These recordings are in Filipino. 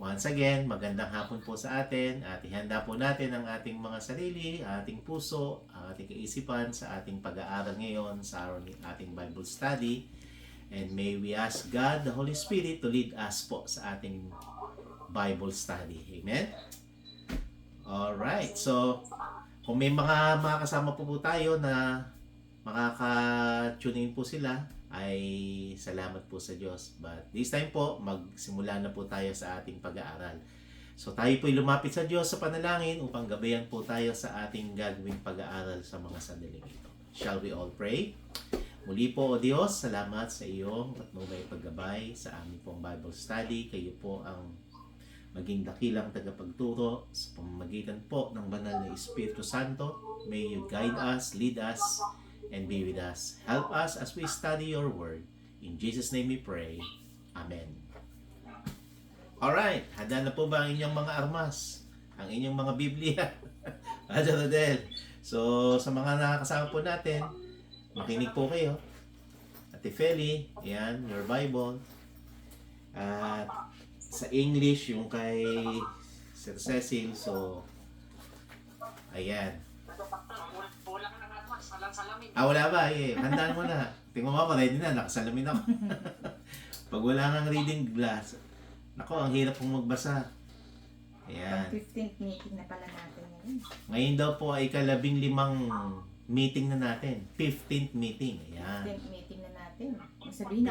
Once again, magandang hapon po sa atin at ihanda po natin ang ating mga sarili, ating puso, ating kaisipan sa ating pag-aaral ngayon sa ating Bible study. And may we ask God, the Holy Spirit, to lead us po sa ating Bible study. Amen? Alright, so kung may mga kasama po tayo na makaka-tune in po sila, ay salamat po sa Diyos. But this time po, magsimula na po tayo sa ating pag-aaral. So tayo po'y lumapit sa Diyos sa panalangin upang gabayan po tayo sa ating gagawing pag-aaral sa mga sandaling ito. Shall we all pray? Muli po, O Diyos, salamat sa iyong patnubay paggabay sa aming pong Bible study. Kayo po ang maging dakilang tagapagturo sa pamamagitan po ng banal na Espiritu Santo. May you guide us, lead us, and be with us. Help us as we study your word. In Jesus' name we pray. Amen. Alright, handa na po ba ang inyong mga armas? Ang inyong mga Biblia? Brother Rodel. So, sa mga nakakasama po natin, makinig po kayo. Ate Feli, yan, your Bible. At sa English, yung kay Sir Cecil. So, ayan. Wala ba? Handaan mo na. Tingnan mo ako, ready na. Nakasalamin ako. Pag wala kang reading glass, nako, ang hirap pong magbasa. Ayan. 15th meeting na pala natin ngayon. Ngayon daw po ay ika-15 meeting na natin. 15th meeting. Ayan. 15th meeting na natin. Sabihin,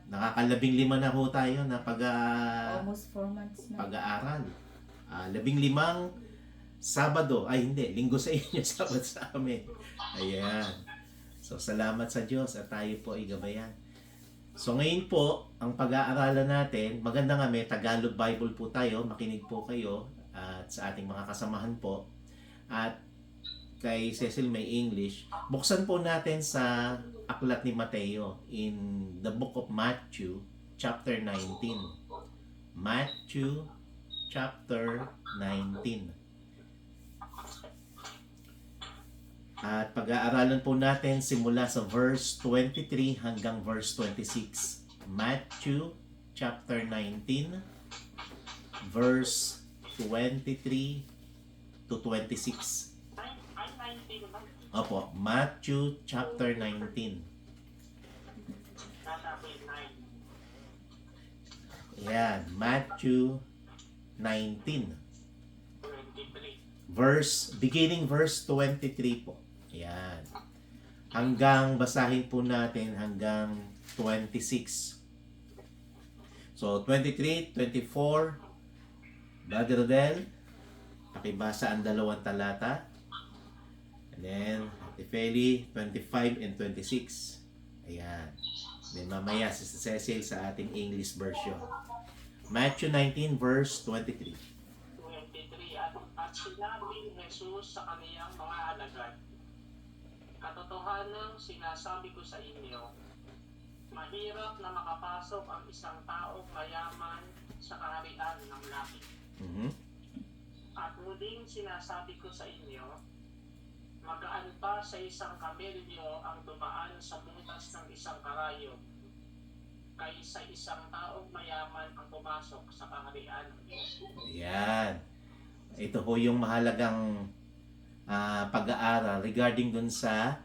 Nakaka-15 na po tayo na almost 4 months na. pag-aaral. 15 Sabado, ay hindi, Linggo sa inyo, Sabado sa amin. Ayan. So, salamat sa Diyos at tayo po ay gabayan. So, ngayon po, ang pag-aaralan natin, maganda nga may Tagalog Bible po tayo, makinig po kayo at sa ating mga kasamahan po. At kay Cecil may English. Buksan po natin sa aklat ni Mateo in the book of Matthew, chapter 19. Matthew, chapter 19. At pag-aaralan po natin simula sa verse 23 hanggang verse 26. Matthew chapter 19 verse 23 to 26. Opo, Matthew chapter 19. Ayan, Matthew 19. Beginning verse 23 po. Ayan. Hanggang basahin po natin hanggang 26. So, 23, 24, Brother Rodel, pakibasa ang dalawang talata. And then, Ate Feli, 25 and 26. Ayan. Then mamaya si Cecil sa ating English version. Matthew 19 verse 23. At sinabi ni Jesus sa kaniyang mga alagad, katotohanan sinasabi ko sa inyo, mahirap na makapasok ang isang taong mayaman sa kaharian ng langit. At muling sinasabi ko sa inyo, magaan pa sa isang kamelyo ang dumaan sa butas ng isang karayo kaysa isang taong mayaman ang pumasok sa kaharian ng Diyos. Yan. Ito po yung mahalagang pag-aaral regarding dun sa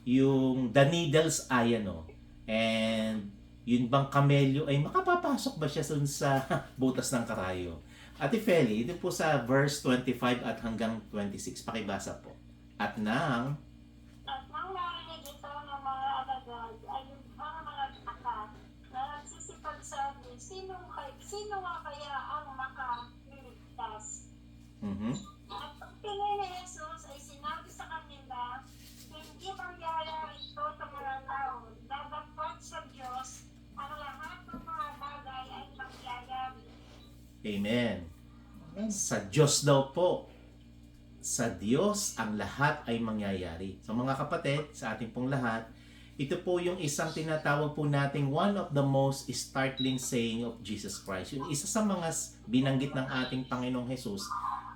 yung the needle's eye, ano. And yun bang kamelyo ay makapapasok ba siya dun sa butas ng karayo? Ate Feli, ito po sa verse 25 at hanggang 26. Pakibasa po. At nang narinig ito ng mga alagad ay yung mga nagtaka na nagsisipagsabi, sino nga kaya ang makaliligtas? At pagtingin ni Jesus ay sinabi sa kanila, hindi mangyayari ito sa mga tao, dapat sa Diyos ang lahat ng mga bagay ay mangyayari. Amen. Sa Diyos daw po. Sa Diyos ang lahat ay mangyayari. So mga kapatid, sa ating pong lahat, ito po yung isang tinatawag po nating one of the most startling saying of Jesus Christ. Yung isa sa mga binanggit ng ating Panginoong Jesus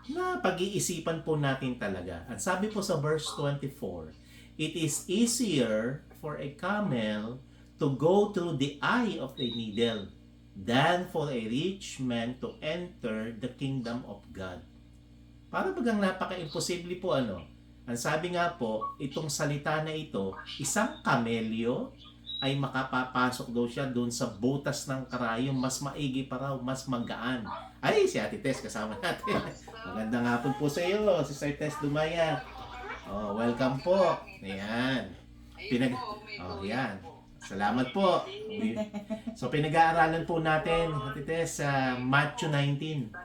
na pag-iisipan po natin talaga. At sabi po sa verse 24, it is easier for a camel to go through the eye of a needle than for a rich man to enter the kingdom of God. Para bagang napaka-imposible po ano. Ang sabi nga po, itong salita na ito, isang kamelyo ay makapapasok daw siya doon sa butas ng karayom, mas maigi pa raw, mas magaan. Ay, si Ate Tess kasama natin. Magandang hapon po sa iyo, Sister Tess Dumaya. Oh, welcome po. Ayan. Yan. Salamat po. So, pinag-aaralan po natin, Ate Tess, sa Matthew 19.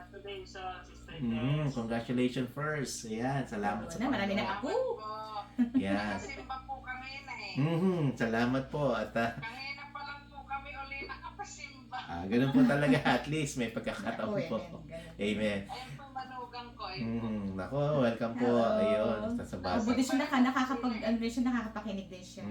Congratulations first. Ayan, salamat sa Marami na ako. Yan. Simba po kami na eh. Salamat po. At Kanina pa lang po kami uli nakapasimba. ganun po talaga. At least may pagkakataon po. Amen. Ayun po manugang ko eh. Nako, welcome po. Ayun, sa basa. Buti siya nakakapakinig din siya.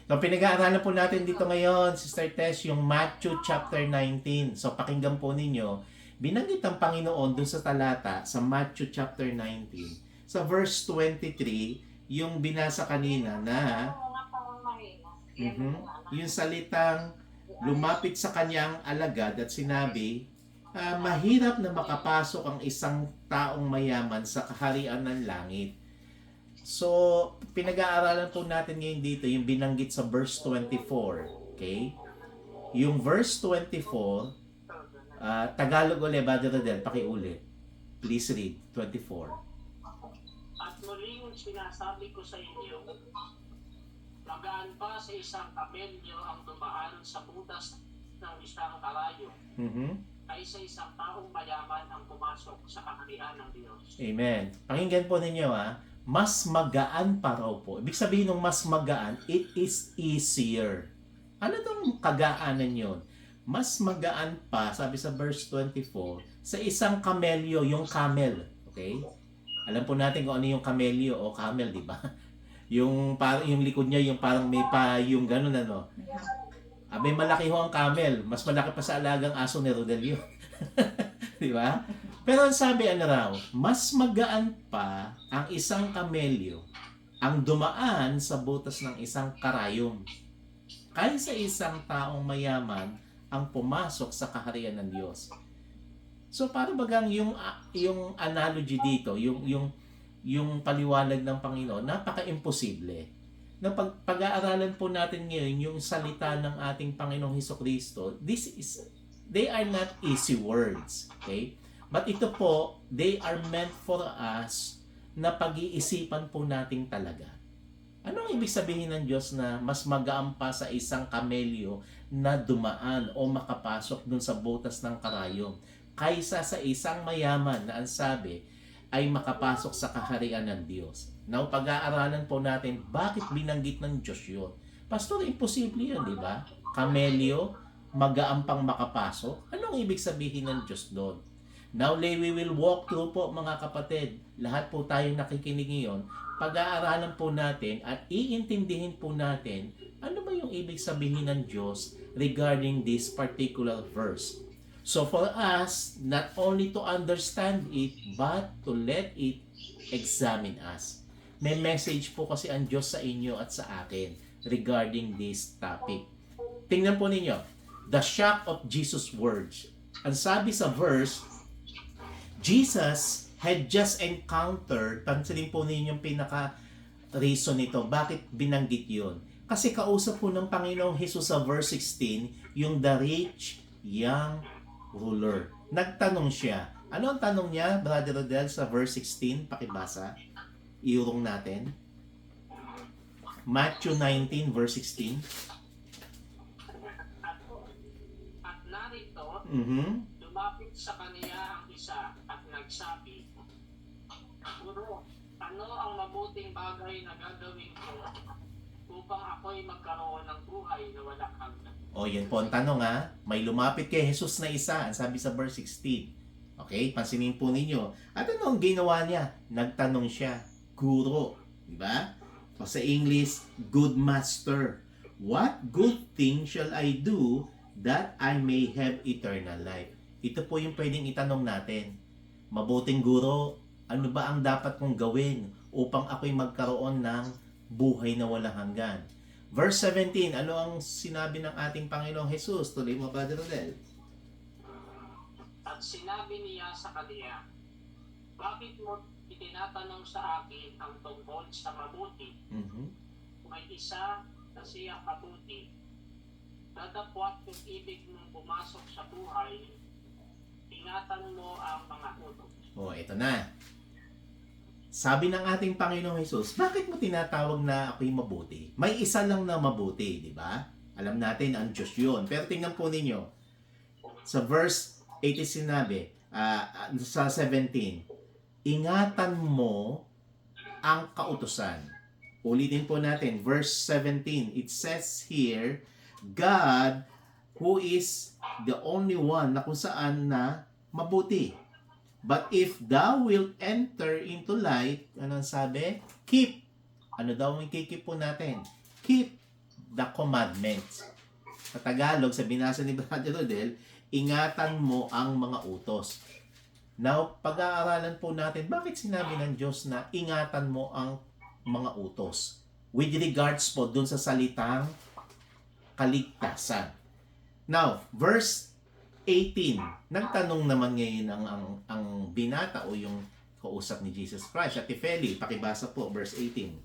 So, pinag-aaralan po natin dito ngayon, Sister Tess, yung Matthew chapter 19. So, pakinggan po ninyo. Binanggit ang Panginoon dun sa talata sa Matthew chapter 19. Sa verse 23, yung binasa kanina na yung salitang lumapit sa kanyang alagad at sinabi, mahirap na makapasok ang isang taong mayaman sa kaharian ng langit. So, pinag-aaralan po natin ngayon dito yung binanggit sa verse 24. Okay? Yung verse 24, Tagalog ulit, Brother Rodel, pakiulit. Please read, 24. At muling sinasabi ko sa inyo, magaan pa sa isang kamelyo ang dumaan sa butas ng isang karayo kaysa isang taong mayaman ang pumasok sa kaharian ng Diyos. Amen. Pakinggan po ninyo mas magaan pa raw po. Ibig sabihin ng mas magaan, it is easier. Ano itong kagaanan yun? Mas magaan pa, sabi sa verse 24, sa isang kamelyo, yung camel. Okay? Alam po natin kung ano yung kamelyo o camel, di ba? Yung likod niya, yung parang may yung ganun ano. May malaki ho ang camel. Mas malaki pa sa alagang aso ni Rodelio. Di ba? Pero ang sabi raw, mas magaan pa ang isang kamelyo ang dumaan sa butas ng isang karayom kaysa isang taong mayaman ang pumasok sa kaharian ng Diyos. So para bagang yung analogy dito, yung paliwanag ng Panginoon, napaka-imposible. Na pag-aaralan po natin ngayon yung salita ng ating Panginoong Hesukristo, they are not easy words. Okay? But ito po, they are meant for us na pag-iisipan po natin talaga. Ano ang ibig sabihin ng Diyos na mas magaan pa sa isang kamelyo na dumaan o makapasok dun sa butas ng karayom kaysa sa isang mayaman na ang sabi ay makapasok sa kaharian ng Diyos? Now, pag-aaralan po natin bakit binanggit ng Diyos yun. Pastor, imposible yun, di ba? Kamelyo, magaan pang makapasok. Anong ibig sabihin ng Diyos doon? Now, we will walk through po mga kapatid. Lahat po tayo nakikinig ngayon. Pag-aaralan po natin at iintindihin po natin ano ba yung ibig sabihin ng Diyos regarding this particular verse. So for us, not only to understand it, but to let it examine us. May message po kasi ang Diyos sa inyo at sa akin regarding this topic. Tingnan po ninyo, the shock of Jesus' words. Ang sabi sa verse, Jesus had just encountered, pansinin po ninyo yung pinaka-reason nito, bakit binanggit yun? Kasi kausap po ng Panginoong Jesus sa verse 16, yung the rich young ruler. Nagtanong siya. Ano ang tanong niya, Brother Rodel, sa verse 16? Pakibasa. Iurong natin. Matthew 19, verse 16. At narito, lumapit sa kaniya ang isa at nagsabi, Guro, ano ang mabuting bagay na gagawin ko upang ako'y magkaroon ng buhay na walang hanggan? O, yan po ang tanong May lumapit kay Jesus na isa, ang sabi sa verse 16. Okay, pansinin po ninyo. At ano ang ginawa niya? Nagtanong siya, Guro. Diba? O sa English, good master. What good thing shall I do that I may have eternal life? Ito po yung pwedeng itanong natin. Mabuting guro, ano ba ang dapat kong gawin upang ako'y magkaroon ng buhay na walang hanggan? Verse 17, ano ang sinabi ng ating Panginoong Jesus? Tuloy mo, Brother Rodel. At sinabi niya sa kaniya, bakit mo itinatanong sa akin ang tungkol sa mabuti? Mhm. May isa na siya mabuti. Dadapwat kung ibig mong pumasok sa buhay, ingatan mo ang mga utos. O, ito na. Sabi ng ating Panginoong Jesus, bakit mo tinatawag na ako'y mabuti? May isa lang na mabuti, di ba? Alam natin, ang Diyos yun. Pero tingnan po ninyo, sa verse 80 sinabi, sa 17, ingatan mo ang kautusan. Ulitin po natin, verse 17, it says here, God, who is the only one na kung saan na mabuti. But if thou wilt enter into light, anong sabi? Keep. Ano daw ang kikip po natin? Keep the commandments. Sa Tagalog, sa binasa ni Brother Rodel, ingatan mo ang mga utos. Now, pag-aaralan po natin, bakit sinabi ng Diyos na ingatan mo ang mga utos? With regards po dun sa salitang kaligtasan. Now, verse 18, nagtanong naman ngayon ang binata o yung kausap ni Jesus Christ. Ate Feli, pakibasa po, verse 18.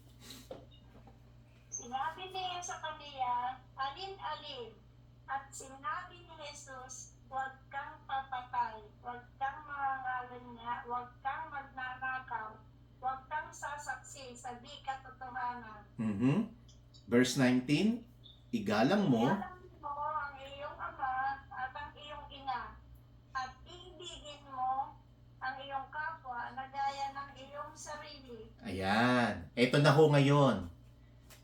Sinabi niya sa kaniya, alin-alin. At sinabi ni Jesus, huwag kang papatay, huwag kang mangangalunya, huwag kang magnanakaw, huwag kang sasaksi sa di katotohanan. Verse 19, igalang mo. Igalang mo ang iyong ama at ang iyong ina, at ibigin mo ang iyong kapwa na gaya ng iyong sarili. Ayan. Ito na ho ngayon.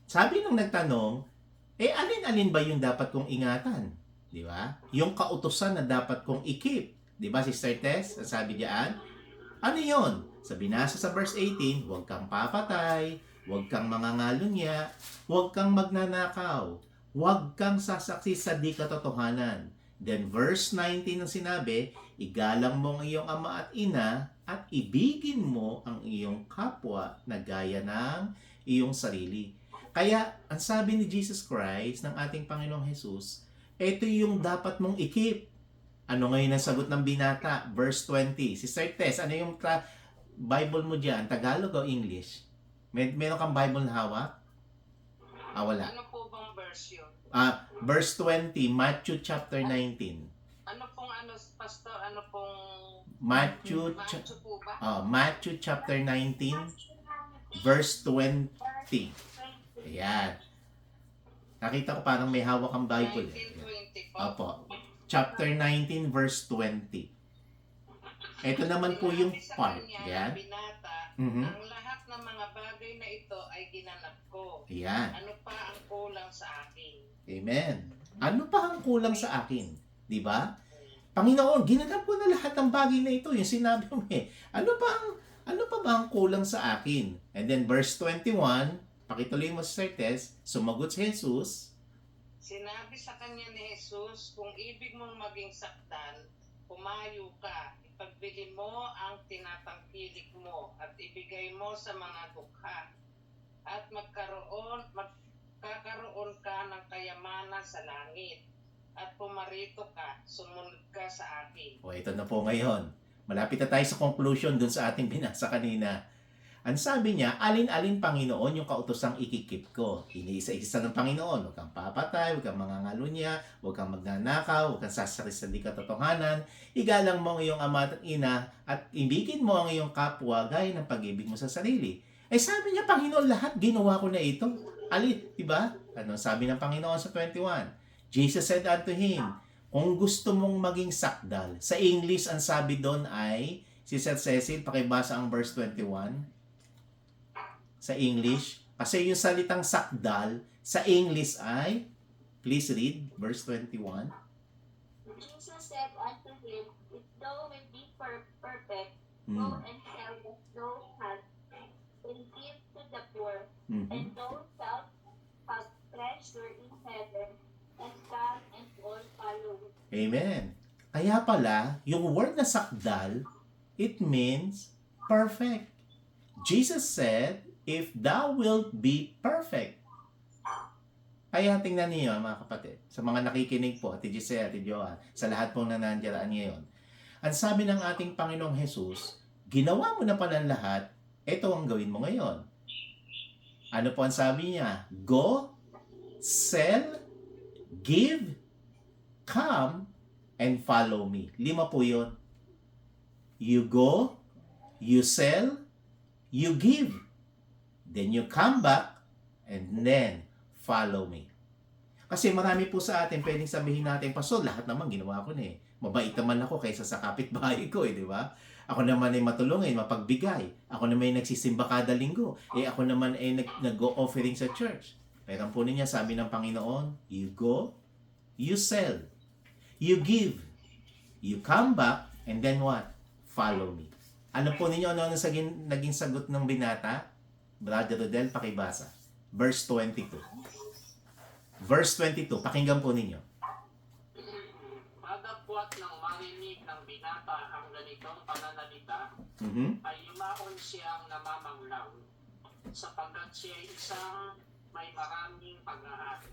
Sabi nung nagtanong, alin-alin ba yung dapat kong ingatan? Di ba? Yung kautusan na dapat kong i-keep. Di ba, Sister Tess? Ang sabi diyan, ano yon? Sa binasa sa verse 18, huwag kang papatay, huwag kang mangangalunya, huwag kang magnanakaw, huwag kang sasaksi sa di katotohanan. Then verse 19 ang sinabi, igalang mo ang iyong ama at ina at ibigin mo ang iyong kapwa na gaya ng iyong sarili. Kaya, ang sabi ni Jesus Christ, ng ating Panginoong Jesus, ito yung dapat mong i-keep. Ano ngayon ang sagot ng binata? Verse 20. Sister Tess, ano yung Bible mo dyan? Tagalog o English? Meron kang Bible na hawak? Wala. Ano po bang version? Verse 20, Matthew chapter 19. Ano pong pastor? Ano pong Matthew po ba? Matthew chapter 19, verse 20. Ayan. Nakita ko parang may hawak ang Bible. 19:20 po. Opo. Chapter 19, verse 20. Ito naman po yung part. Ayan. Binata, Mhm. ang lahat ng mga bagay na ito ay ginanap ko. Ayan. Ano pa ang kulang sa akin? Amen. Ano pa ang kulang sa akin? Di ba? Panginoon, ginanap ko na lahat ng bagay na ito. Yung sinabi mo ano pa ba ang kulang sa akin? And then verse 21, pakituloy mo sa Tess, sumagot si Jesus. Sinabi sa kanya ni Jesus, kung ibig mong maging sakdal, pumayo ka, ipagbili mo ang tinatangkilik mo at ibigay mo sa mga dukha at magkakaroon ka ng kayamanan sa langit at pumarito ka, sumunod ka sa akin. O ito na po ngayon. Malapit na tayo sa conclusion dun sa ating binasa kanina. Ang sabi niya, alin-alin Panginoon yung kautosang ikikip ko. Iniisa-isa ng Panginoon. Huwag kang papatay, huwag kang mangangalunya, huwag kang magnanakaw, huwag kang sasakit sa di katotohanan. Igalang mo ang iyong ama at ina at ibigin mo ang iyong kapwa gaya ng pag-ibig mo sa sarili. Sabi niya, Panginoon, lahat ginawa ko na ito. Alin, diba? Ano sabi ng Panginoon sa 21? Jesus said unto him, kung gusto mong maging sakdal, sa English ang sabi doon ay, Sister Cecil, pakibasa ang verse 21 sa English. Kasi yung salitang sakdal sa English ay, please read verse 21. Jesus said unto him, if thou wilt be perfect, Mm. go and sell what thou hast, and give to the poor, Mhm. and thou shalt have treasure in heaven, and come and all follow. Amen. Kaya pala, yung word na sakdal, it means perfect. Jesus said, if thou wilt be perfect. Kaya tingnan niyo mga kapatid, sa mga nakikinig po, Ate Giselle, Ate Joan, sa lahat pong nanandiyan ngayon. Ang sabi ng ating Panginoong Jesus, ginawa mo na pala lahat, ito ang gawin mo ngayon. Ano po ang sabi niya? Go, sell, give, come, and follow me. 5 po yun. You go, you sell, you give. Then you come back, and then follow me. Kasi marami po sa atin pwedeng sabihin natin, Pastor, lahat naman ginawa ko na eh. Mabait naman ako kaysa sa kapitbahay ko eh, di ba? Ako naman ay matulungin, mapagbigay. Ako naman ay nagsisimba kada linggo. Ako naman ay nag-go-offering sa church. Pero po niya, sabi ng Panginoon, you go, you sell, you give, you come back, and then what? Follow me. Ano po ninyo, ano naging sagot ng binata? Brother Rodel, pakibasa. Verse 22. Verse 22, pakinggan po ninyo. Madapwat ng marinig ng binata ang ganitong pananalita, ay yumaon siyang namamanglaw, sapagkat siya ay isang may maraming pag-aari.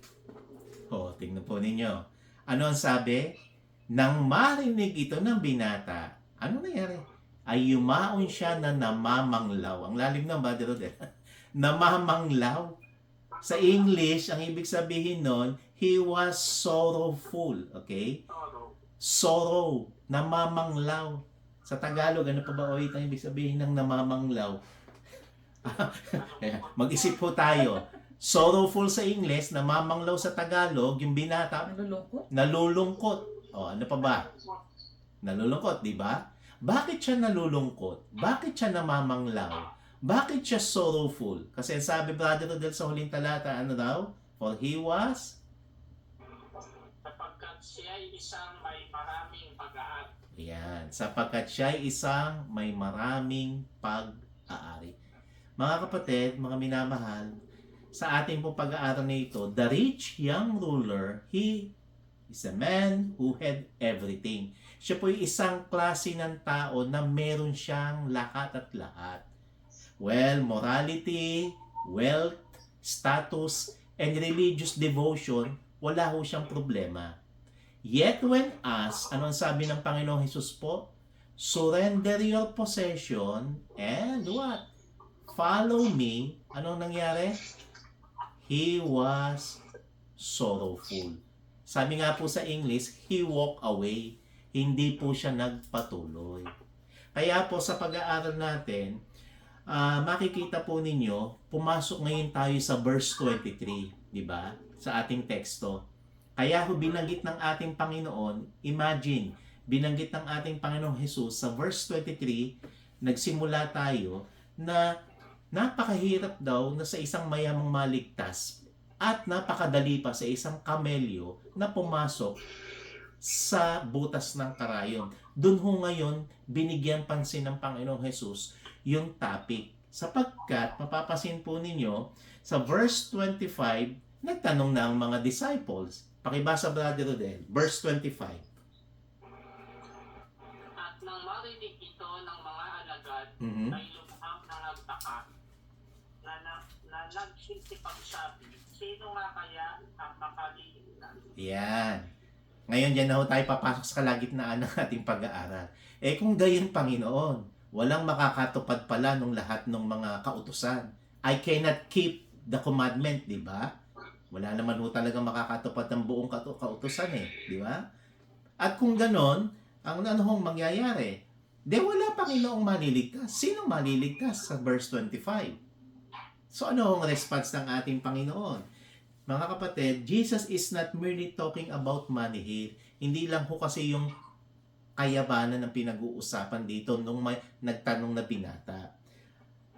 Tingnan po ninyo. Ano ang sabi? Nang marinig ito ng binata, ano nangyari? Ay yumaon siya na namamanglaw. Ang lalim ng Brother Rodel. Namamanglaw. Sa English, ang ibig sabihin nun, he was sorrowful. Okay? Sorrow. Namamanglaw. Sa Tagalog, ano pa ba ulit ang ibig sabihin ng namamanglaw? Mag-isip po tayo. Sorrowful sa English, namamanglaw sa Tagalog, yung binata, Nalulungkot? nalulungkot. Ano pa ba? Nalulungkot, di ba? Bakit siya nalulungkot? Bakit siya namamanglaw? Bakit siya sorrowful? Kasi sabi Brother Rodel sa huling talata, ano daw? For he was? Sapagkat siya ay isang may maraming pag-aari. Yan. Sapagkat siya ay isang may maraming pag-aari. Mga kapatid, mga minamahal, sa ating pong pag-aaral na ito, the rich young ruler, he is a man who had everything. Siya po ay isang klase ng tao na meron siyang lahat at lahat. Well, morality, wealth, status, and religious devotion, wala ho siyang problema. Yet when asked, anong sabi ng Panginoong Hesus po? Surrender your possession and what? Follow me. Anong nangyari? He was sorrowful. Sabi nga po sa English, he walked away. Hindi po siya nagpatuloy. Kaya po sa pag-aaral natin, makikita po ninyo, pumasok ngayon tayo sa verse 23, di ba? Sa ating teksto. Kaya ho binanggit ng ating Panginoon, imagine, binanggit ng ating Panginoong Jesus sa verse 23, nagsimula tayo na napakahirap daw na sa isang mayamang maligtas at napakadali pa sa isang kamelyo na pumasok sa butas ng karayon. Doon ho ngayon, binigyan pansin ng Panginoong Jesus yung topic. Sapagkat, mapapasin po ninyo, sa verse 25, nagtanong na ang mga disciples. Pakibasa, Brother Rodel, verse 25. At nang marinig ito ng mga alagad, ay lubhang nangagtaka, na nagsisipagsabi, sino nga kaya ang makalimutan? Yan. Ngayon, dyan na ho tayo papasok sa kalagitnaan ng ating pag-aaral. Kung gayon, Panginoon, walang makakatupad pala nung lahat ng mga kautusan. I cannot keep the commandment, di ba? Wala naman ho talaga makakatupad ng buong kautusan di ba? At kung ganon, ang ano hong mangyayari? Wala Panginoong maliligtas. Sino maliligtas sa verse 25? So ano hong response ng ating Panginoon? Mga kapatid, Jesus is not merely talking about money here. Hindi lang ho kasi yung kayabanan ng pinag-uusapan dito nung may nagtanong na binata.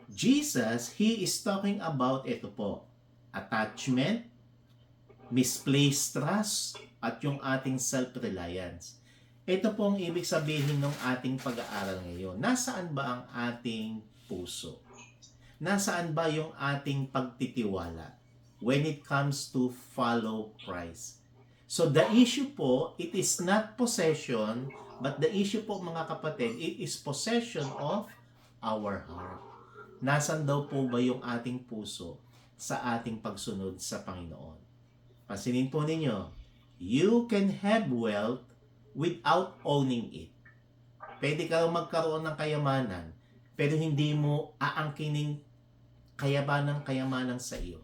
Jesus, He is talking about ito po, attachment, misplaced trust, at yung ating self-reliance. Ito po ang ibig sabihin ng ating pag-aaral ngayon. Nasaan ba ang ating puso? Nasaan ba yung ating pagtitiwala when it comes to follow Christ? So the issue po, it is not possession, but the issue po mga kapatid, it is possession of our heart. Nasaan daw po ba yung ating puso sa ating pagsunod sa Panginoon? Pansinin po ninyo, you can have wealth without owning it. Pwede ka magkaroon ng kayamanan, pero hindi mo aangkinin kayamanan sa iyo.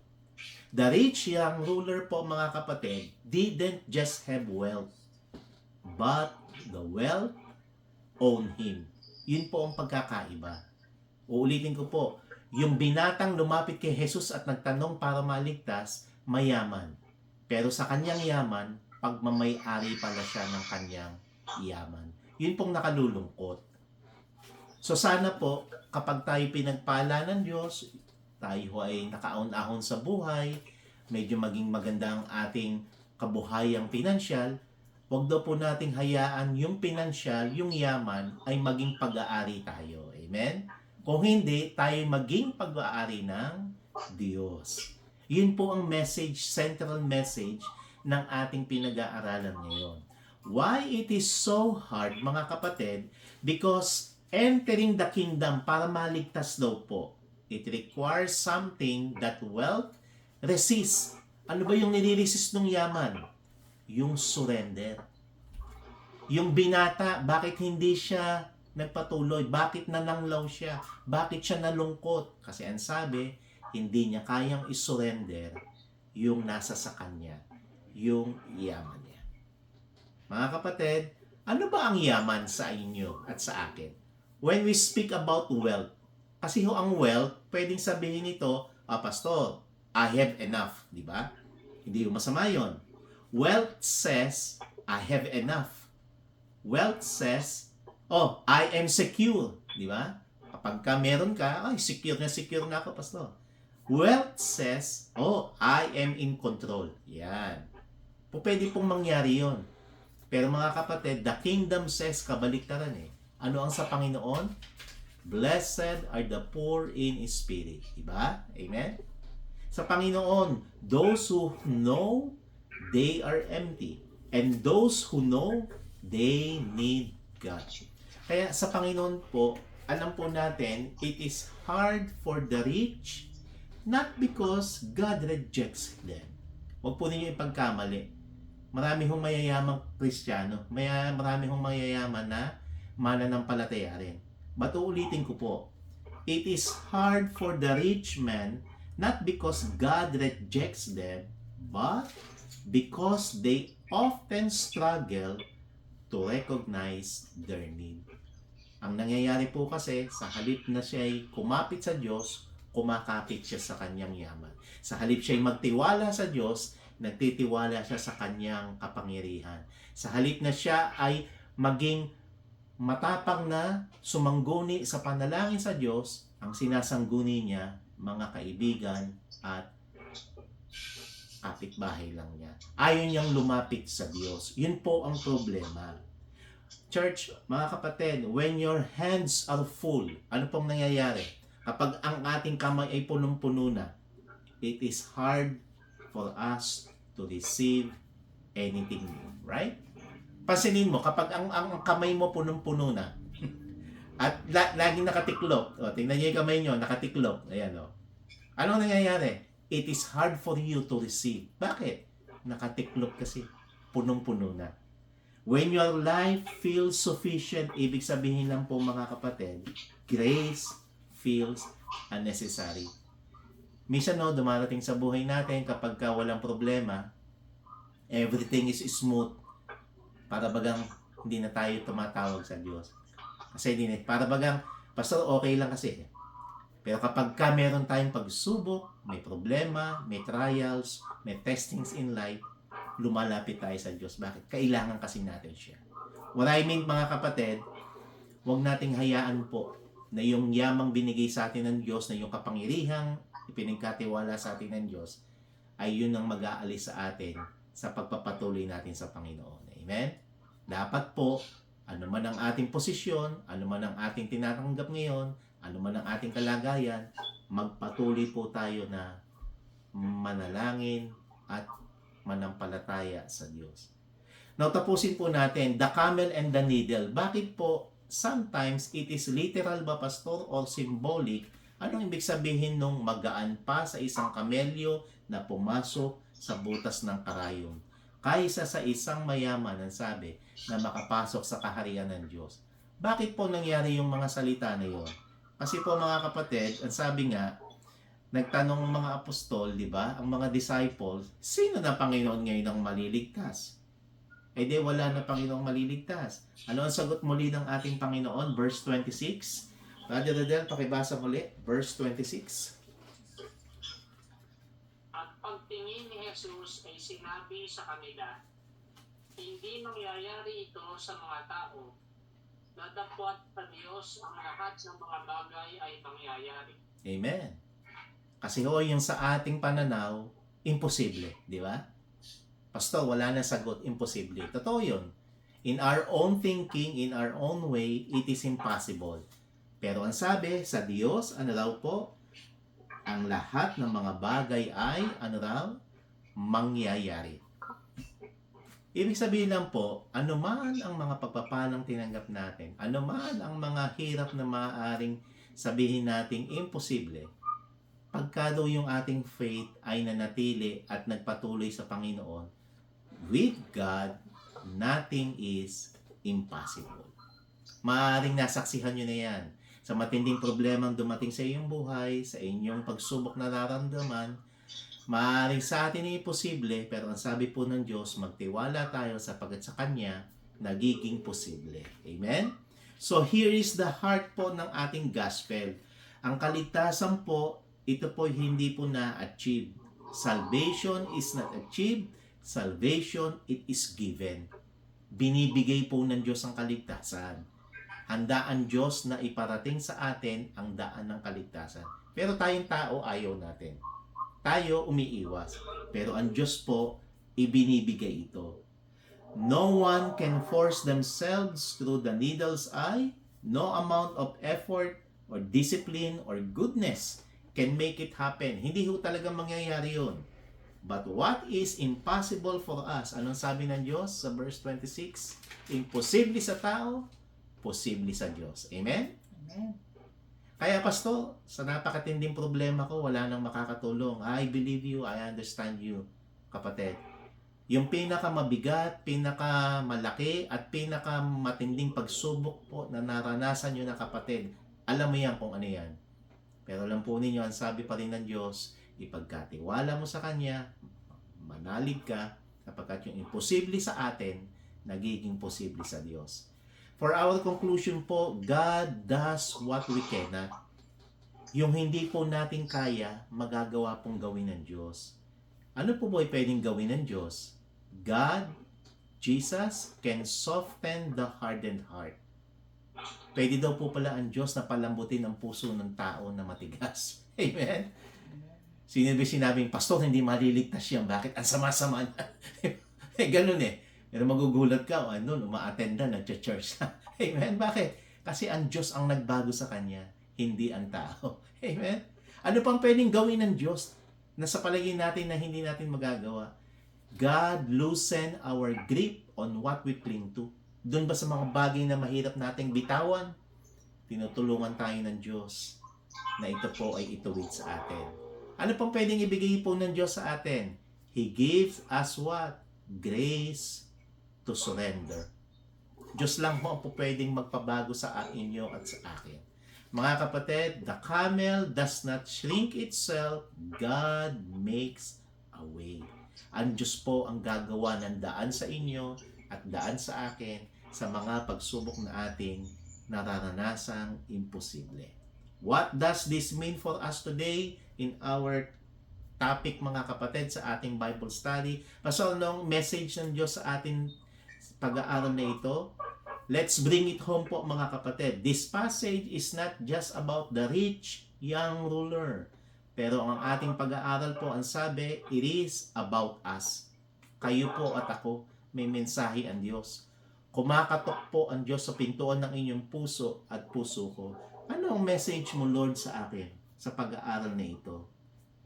The rich young ruler po, mga kapatid, didn't just have wealth, but the wealth owned him. Yun po ang pagkakaiba. Uulitin ko po, yung binatang lumapit kay Jesus at nagtanong para maligtas, mayaman. Pero sa kanyang yaman, pagmamay-ari pala siya ng kanyang yaman. Yun pong nakalulungkot. So sana po, kapag tayo pinagpala ng Diyos, tayo ay nakaon-ahon sa buhay, medyo maging maganda ang ating kabuhayang pinansyal, huwag daw po nating hayaan yung pinansyal, yung yaman, ay maging pag-aari tayo. Amen? Kung hindi, tayo maging pag-aari ng Diyos. Yun po ang message, central message ng ating pinag-aaralan ngayon. Why it is so hard, mga kapatid? Because entering the kingdom, para maligtas daw po, it requires something that wealth resists. Ano ba yung niliresist ng yaman? Yung surrender. Yung binata, bakit hindi siya nagpatuloy? Bakit nananglaw siya? Bakit siya nalungkot? Kasi ang sabi, hindi niya kayang isurrender yung nasa sa kanya, yung yaman niya. Mga kapatid, ano ba ang yaman sa inyo at sa akin? When we speak about wealth, kasi ho ang wealth, pwedeng sabihin nito, Pastor, I have enough, di ba? Hindi yung masama yun. Wealth says, I have enough. Wealth says, I am secure, di ba? Kapag ka meron ka, secure na ako, Pastor. Wealth says, I am in control. Yan. Pwede pong mangyari yon. Pero mga kapatid, the kingdom says, kabaliktaran eh. Ano ang sa Panginoon? Blessed are the poor in spirit. Diba? Amen? Sa Panginoon, those who know, they are empty. And those who know, they need God. Kaya sa Panginoon po, alam po natin, it is hard for the rich, not because God rejects them. Huwag po ninyo ipagkamali. Marami hong mayayamang Kristiyano, marami hong mayayaman na mananampalataya rin. But uulitin ko po, it is hard for the rich man, not because God rejects them, but because they often struggle to recognize their need. Ang nangyayari po kasi, sa halip na siya ay kumapit sa Diyos, kumakapit siya sa kanyang yaman. Sa halip siya ay magtiwala sa Diyos, nagtitiwala siya sa kanyang kapangyarihan. Sa halip na siya ay maging matapang na sumangguni sa panalangin sa Diyos, ang sinasangguni niya, mga kaibigan at kapitbahay lang niya. Ayaw niyang lumapit sa Diyos. Yun po ang problema. Church, mga kapatid, when your hands are full, ano pong nangyayari? Kapag ang ating kamay ay punong-puno na, it is hard for us to receive anything new. Right? Pansinin mo, kapag ang kamay mo punong-puno na, at laging nakatiklop, tingnan niyo yung kamay niyo, nakatiklop, ayan o. Ano nangyayari? It is hard for you to receive. Bakit? Nakatiklop kasi, punong-puno na. When your life feels sufficient, ibig sabihin lang po mga kapatid, grace feels unnecessary. Minsan dumarating sa buhay natin kapag walang problema, everything is smooth. Para bagang hindi na tayo tumatawag sa Diyos. Kasi para bagang, Pastor, okay lang kasi. Pero kapag meron tayong pagsubok, may problema, may trials, may testings in life, lumalapit tayo sa Diyos. Bakit? Kailangan kasi natin siya. What I mean, mga kapatid, huwag nating hayaan po na yung yamang binigay sa atin ng Diyos, na yung kapangyarihang ipinagkatiwala sa atin ng Diyos, ay yun ang mag-aalis sa atin sa pagpapatuloy natin sa Panginoon. Amen? Dapat po, ano man ang ating posisyon, ano man ang ating tinatanggap ngayon, ano man ang ating kalagayan, magpatuloy po tayo na manalangin at manampalataya sa Diyos. Now, tapusin po natin, the camel and the needle. Bakit po sometimes it is literal ba, Pastor, or symbolic? Anong ibig sabihin nung magaan pa sa isang kamelyo na pumasok sa butas ng karayom kaysa sa isang mayaman ang sabi na makapasok sa kaharian ng Diyos. Bakit po nangyari yung mga salita na yun? Kasi po mga kapatid, ang sabi nga, nagtanong mga apostol, di ba, ang mga disciples, sino na Panginoon ngayon ang maliligtas? Eh di wala na Panginoong maliligtas. Ano ang sagot muli ng ating Panginoon? Verse 26. Brother Adel, pakibasa muli. Verse 26. At pagtingin ni Jesus ay sinabi sa kanila, hindi mangyayari ito sa mga tao. Dadapwat sa Diyos ang lahat ng mga bagay ay mangyayari. Amen. Kasi ho, yung sa ating pananaw, imposible. Di ba? Pastor, wala na sagot. Imposible. Totoo yun. In our own thinking, in our own way, it is impossible. Pero ang sabi sa Diyos, ano raw po? Ang lahat ng mga bagay ay, ano raw? Mangyayari. Ibig sabihin lang po, anuman ang mga pagpapalang tinanggap natin, anuman ang mga hirap na maaaring sabihin nating imposible, pagka daw yung ating faith ay nanatili at nagpatuloy sa Panginoon, with God, nothing is impossible. Maaaring nasaksihan nyo na yan. Sa matinding problemang dumating sa iyong buhay, sa inyong pagsubok na nararamdaman, maaaring sa atin ay posible, pero ang sabi po ng Diyos, magtiwala tayo sapagkat sa Kanya, nagiging posible. Amen? So here is the heart po ng ating gospel. Ang kaligtasan po, ito po hindi po na-achieve. Salvation is not achieved. Salvation, it is given. Binibigay po ng Diyos ang kaligtasan. Handa ang Diyos na iparating sa atin ang daan ng kaligtasan. Pero tayong tao, ayaw natin. Tayo, umiiwas. Pero ang Diyos po, ibinibigay ito. No one can force themselves through the needle's eye. No amount of effort or discipline or goodness can make it happen. Hindi ho talaga mangyayari yun. But what is impossible for us? Anong sabi ng Diyos sa verse 26? Imposible sa tao, posible sa Diyos. Amen? Amen. Kaya pastor, sa napakatinding problema ko, wala nang makakatulong. I believe you, I understand you, kapatid. Yung pinakamabigat, pinakamalaki, at pinakamatinding pagsubok po na naranasan nyo na kapatid, alam mo yan kung ano yan. Pero alam po ninyo, ang sabi pa rin ng Diyos, ipagkatiwala mo sa Kanya, manalig ka, kapagkat yung imposible sa atin, nagiging posible sa Diyos. For our conclusion po, God does what we cannot. Yung hindi po natin kaya, magagawa pong gawin ng Diyos. Ano po ba pwedeng gawin ng Diyos? God, Jesus, can soften the hardened heart. Pwede daw po pala ang Diyos na palambutin ang puso ng tao na matigas. Amen? Sinabing, Pastor, hindi maliligtas yan. Bakit? Ang sama-sama niya. Ganun eh. Pero magugulat ka, uma-attenda, nag-church na. Amen? Bakit? Kasi ang Diyos ang nagbago sa kanya, hindi ang tao. Amen? Ano pang pwedeng gawin ng Diyos na sa palagay natin na hindi natin magagawa? God loosen our grip on what we cling to. Doon ba sa mga bagay na mahirap nating bitawan? Tinutulungan tayo ng Diyos na ito po ay ituwid sa atin. Ano pang pwedeng ibigay po ng Diyos sa atin? He gives us what? Grace to surrender. Diyos lang po ang po pwedeng magpabago sa inyo at sa akin. Mga kapatid, the camel does not shrink itself. God makes a way. Ang Diyos po ang gagawa ng daan sa inyo at daan sa akin sa mga pagsubok na ating nararanasang imposible. What does this mean for us today in our topic, mga kapatid, sa ating Bible study? Pastor, anong message ng Diyos sa ating pag-aaral na ito? Let's bring it home po, mga kapatid. This passage is not just about the rich young ruler. Pero ang ating pag-aaral po, ang sabi, it is about us. Kayo po at ako, may mensahe ang Diyos. Kumakatok po ang Diyos sa pintuan ng inyong puso at puso ko. Ano ang message mo, Lord, sa akin sa pag-aaral na ito?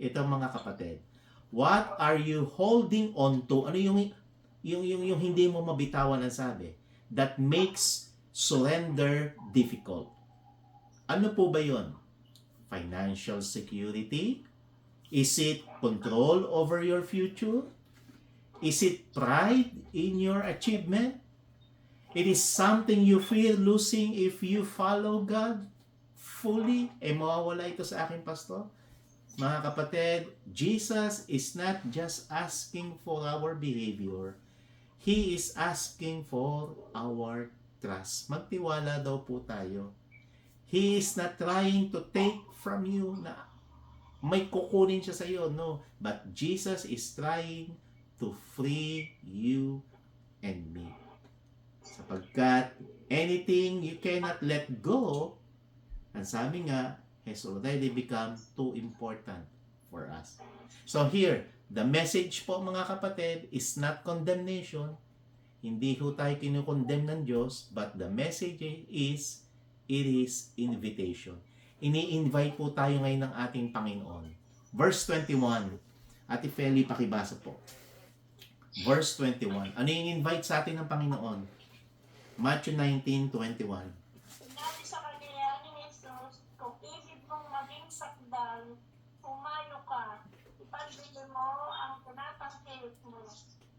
Ito, mga kapatid. What are you holding on to? Ano yung hindi mo mabitawan ang sabi? That makes surrender difficult. Ano po ba yon? Financial security? Is it control over your future? Is it pride in your achievement? It is something you fear losing if you follow God fully. Mawawala ito sa aking pastor. Mga kapatid, Jesus is not just asking for our behavior. He is asking for our trust. Magtiwala daw po tayo. He is not trying to take from you na may kukunin siya sa iyo. No. But Jesus is trying to free you and me. Sapagkat anything you cannot let go, ang sabi nga, has already become too important for us. So here, the message po mga kapatid is not condemnation. Hindi ho tayo kinukondemn ng Diyos, but the message is, it is invitation. Ini-invite po tayo ngayon ng ating Panginoon. Verse 21. Ate Feli, pakibasa po. Verse 21. Ano yung invite sa atin ng Panginoon? Matthew 19:21. Sinabi sa kanila ni Jesus, kung isip mong maging sakdal, pumayo ka, ipagbili mo ang tinatangkilik mo,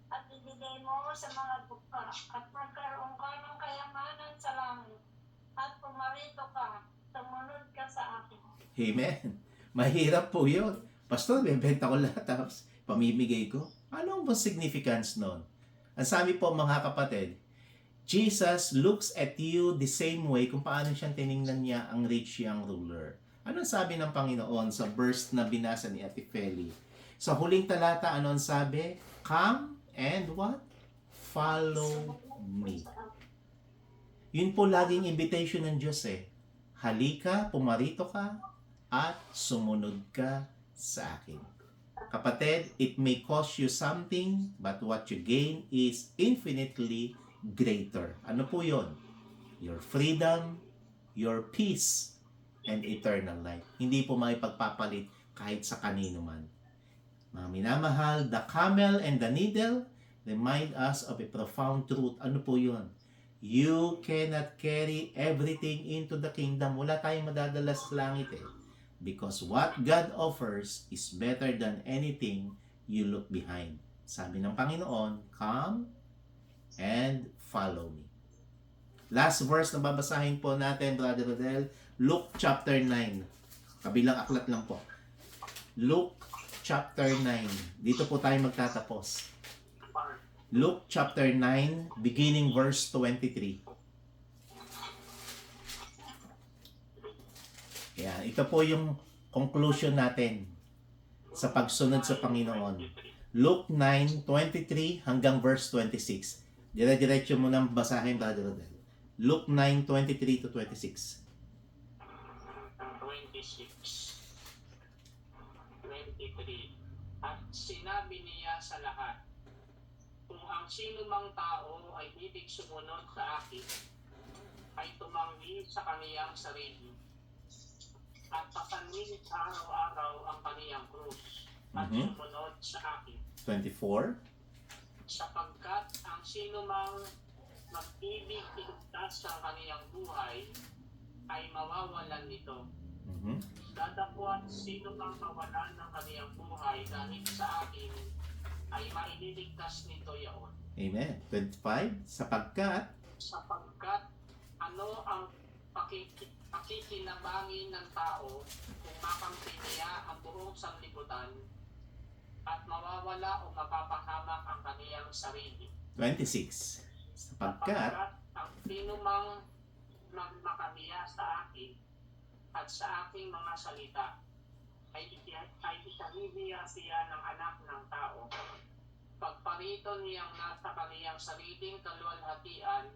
at ibigay mo sa mga buka, at magkaroon ka ng kayamanan sa langit, at pumarito ka, tumunod ka sa akin. Amen. Mahirap po yun. Pastor, bebenta ko lahat tapos pamimigay ko. Ano ang significance nun? Ang sabi po mga kapatid, Jesus looks at you the same way kung paano siyang tiningnan niya ang rich young ruler. Ano ang sabi ng Panginoon sa verse na binasa ni Ate Feli? Sa huling talata, ano ang sabi? Come and what? Follow me. Yun po laging invitation ng Diyos eh. Halika, pumarito ka, at sumunod ka sa akin. Kapatid, it may cost you something, but what you gain is infinitely greater. Ano po yon? Your freedom, your peace, and eternal life. Hindi po may pagpapalit kahit sa kanino man. Mga minamahal, the camel and the needle remind us of a profound truth. Ano po yon? You cannot carry everything into the kingdom. Wala tayong madadala sa langit eh. Because what God offers is better than anything you look behind. Sabi ng Panginoon, come and follow me. Last verse na babasahin po natin, Brother Rodel, Luke chapter 9. Kabilang aklat lang po. Luke chapter 9. Dito po tayo magtatapos. Luke chapter 9, beginning verse 23. Yan, ito po yung conclusion natin sa pagsunod sa Panginoon. Luke 9:23 hanggang verse 26. Dire-diretso mo nang basahin, Brother Rodel. Luke 9:23 to 26. 23. At sinabi niya sa lahat, kung ang sino mang tao ay ibig sumunod sa akin, ay tumanggi sa kaniyang sarili, at pasanin araw-araw ang kaniyang krus, at sumunod sa akin. 24. Sapagkat ang sino mang mag-ibig iligtas sa kaniyang buhay, ay mawawalan nito. Datapwat sino mang mawalan ng kaniyang buhay dahil sa akin, ay maililigtas nito yaon. Amen. 25. Sapagkat ano ang pakikinabangin ng tao kung makampi niya ang buong sanlibutan at mawawala o mapapahamak ang kaniyang sarili. 26. Sapagkat ang sino mang magmakamiya sa akin at sa aking mga salita ay itanibiya siya ng anak ng tao. Pagparito niyang nasa kaniyang sariling kaluwalhatian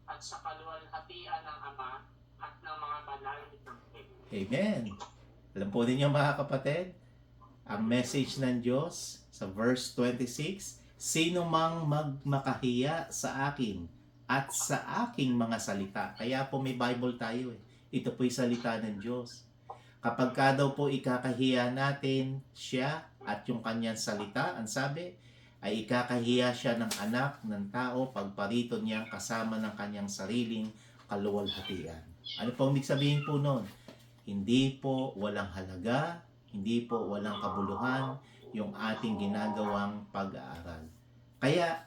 at sa kaluwalhatian ng Ama at ng mga banal ng Panginoon. Amen. Alam po ninyo mga kapatid, ang message ng Diyos sa verse 26, sino mang magmakahiya sa akin at sa aking mga salita. Kaya po may Bible tayo eh. Ito po'y salita ng Diyos. Kapag ka daw po ikakahiya natin siya at yung kanyang salita, ang sabi, ay ikakahiya siya ng anak ng tao pagparito niyang kasama ng kanyang sariling kaluwalhatian. Ano po ibig sabihin po noon? Hindi po walang halaga, Hindi po walang kabuluhan yung ating ginagawang pag-aaral. Kaya,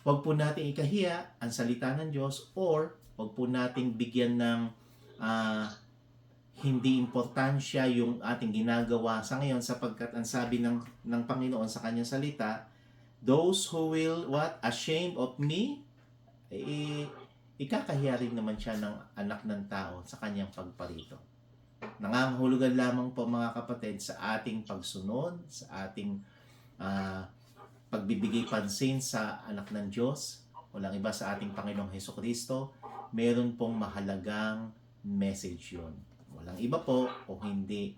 huwag po natin ikahiya ang salita ng Diyos or huwag po nating bigyan ng hindi importansya yung ating ginagawa sa ngayon sapagkat ang sabi ng Panginoon sa kanyang salita, those who will ashamed of me, ikakahiya rin naman siya ng anak ng tao sa kanyang pagparito. Nangangahulugan lamang po mga kapatid sa ating pagsunod, sa ating pagbibigay pansin sa anak ng Diyos, walang iba sa ating Panginoong Hesukristo, meron pong mahalagang message yun. Walang iba po o hindi.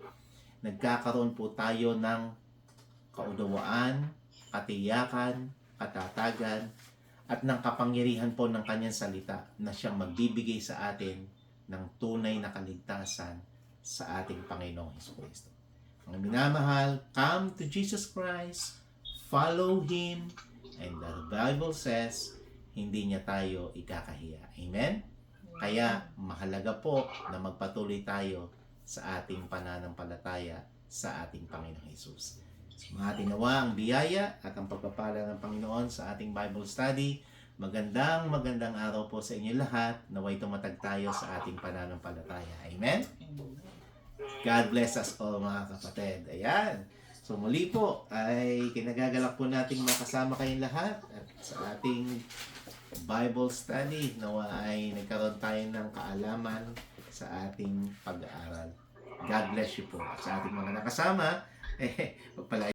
Nagkakaroon po tayo ng kaunawaan, katiyakan, katatagan, at ng kapangyarihan po ng kanyang salita na siyang magbibigay sa atin ng tunay na kaligtasan sa ating Panginoong Hesukristo. Mga minamahal, come to Jesus Christ, follow Him, and the Bible says, hindi niya tayo ikakahiya. Amen? Kaya mahalaga po na magpatuloy tayo sa ating pananampalataya sa ating Panginoong Hesus. Mga tinawa ang biyaya at ang pagpapala ng Panginoon sa ating Bible study. Magandang araw po sa inyo lahat. Naway tumatag tayo sa ating pananampalataya. Amen? God bless us all mga kapatid. Ayan. So muli po ay kinagagalak po nating makasama kayong lahat at sa ating Bible study. Nawa ay nagkaroon tayo ng kaalaman sa ating pag-aaral. God bless you po. At sa ating mga nakasama, pagpalain